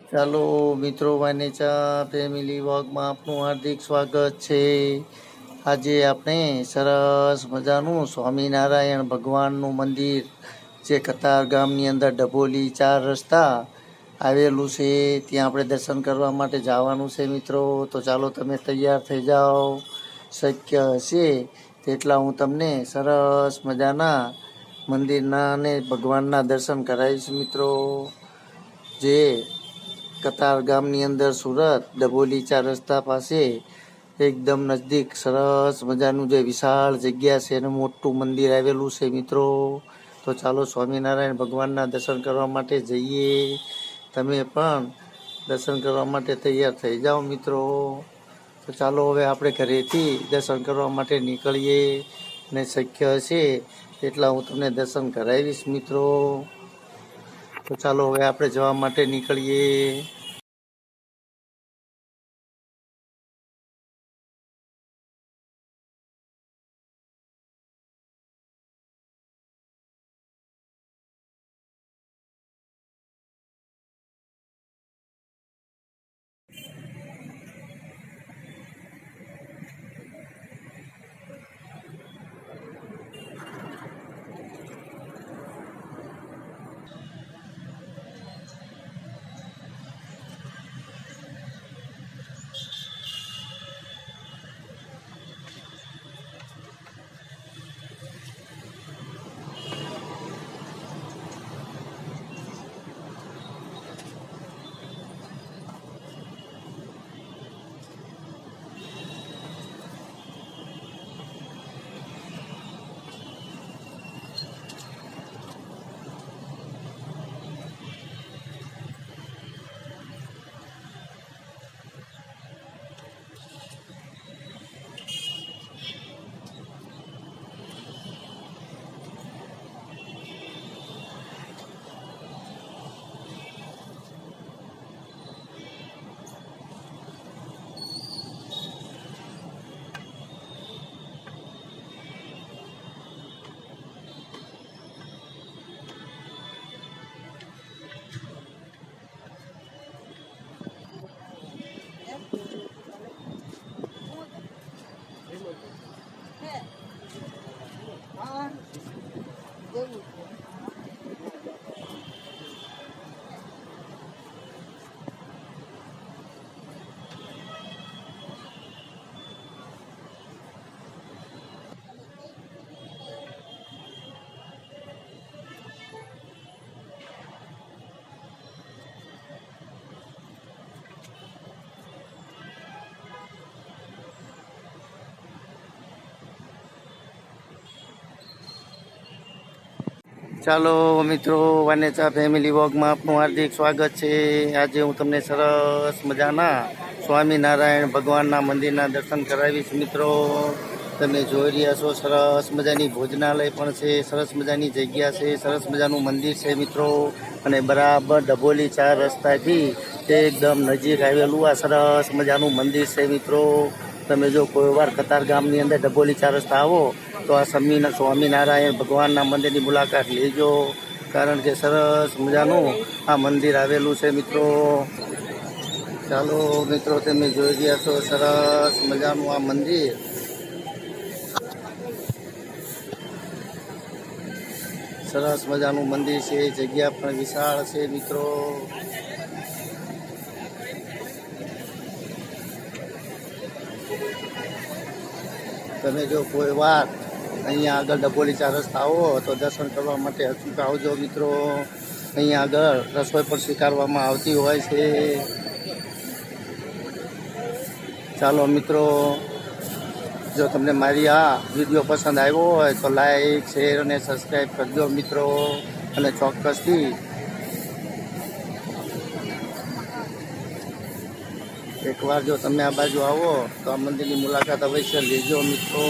ચાલો મિત્રો, વાનેચા ફેમિલી વોકમાં આપનું હાર્દિક સ્વાગત છે. આજે આપણે સરસ મજાનું સ્વામિનારાયણ ભગવાનનું મંદિર જે કતાર ગામની અંદર ડભોલી 4 રસ્તા આવેલું છે, ત્યાં આપણે દર્શન કરવા માટે જવાનું છે મિત્રો. તો ચાલો તમે તૈયાર થઈ જાઓ. શક્ય હશે તેટલા હું તમને સરસ મજાના મંદિરના અને ભગવાનના દર્શન કરાવીશ મિત્રો. જે કતાર ગામની અંદર સુરત ડભોલી 4 રસ્તા પાસે એકદમ નજદીક સરસ મજાનું જે વિશાળ જગ્યા છે અને મોટું મંદિર આવેલું છે મિત્રો. તો ચાલો સ્વામિનારાયણ ભગવાનના દર્શન કરવા માટે જઈએ. તમે પણ દર્શન કરવા માટે તૈયાર થઈ જાઓ મિત્રો. તો ચાલો હવે આપણે ઘરેથી દર્શન કરવા માટે નીકળીએ અને શક્ય હશે એટલા હું તમને દર્શન કરાવીશ મિત્રો. તો ચાલો હવે આપણે જવા માટે નીકળીએ. ચાલો મિત્રો, વાનેચા ફેમિલી વોકમાં આપનું હાર્દિક સ્વાગત છે. આજે હું તમને સરસ મજાના સ્વામિનારાયણ ભગવાનના મંદિરના દર્શન કરાવીશ મિત્રો. તમે જોઈ રહ્યા છો સરસ મજાની ભોજનાલય પણ છે, સરસ મજાની જગ્યા છે, સરસ મજાનું મંદિર છે મિત્રો. અને બરાબર ડભોલી 4 રસ્તાથી એકદમ નજીક આવેલું આ સરસ મજાનું મંદિર છે મિત્રો. તમે જો કોઈ વાર કતાર ગામની અંદર ડભોલી 4 રસ્તા આવો તો આ સ્વામિનારાયણ ભગવાનના મંદિરની મુલાકાત લેજો, કારણ કે સરસ મજાનું આ મંદિર આવેલું છે મિત્રો. ચાલો મિત્રો, તમે જોઈ રહ્યા છો સરસ મજાનું આ મંદિર. સરસ મજાનું મંદિર છે, જગ્યા પણ વિશાળ છે મિત્રો. તમે જો કોઈ વાર અહીંયા આગળ ડભોલી 4 રસ્તા આવો તો દર્શન કરવા માટે અચૂક આવજો મિત્રો. અહીંયા આગળ રસોઈ પણ સ્વીકારવામાં આવતી હોય છે. ચાલો મિત્રો, જો તમને મારી આ વિડીયો પસંદ આવ્યો હોય તો લાઈક, શેર અને સબસ્ક્રાઈબ કરજો મિત્રો. અને ચોક્કસથી એકવાર જો તમે આ બાજુ આવો તો આ મંદિરની મુલાકાત અવશ્ય લેજો મિત્રો.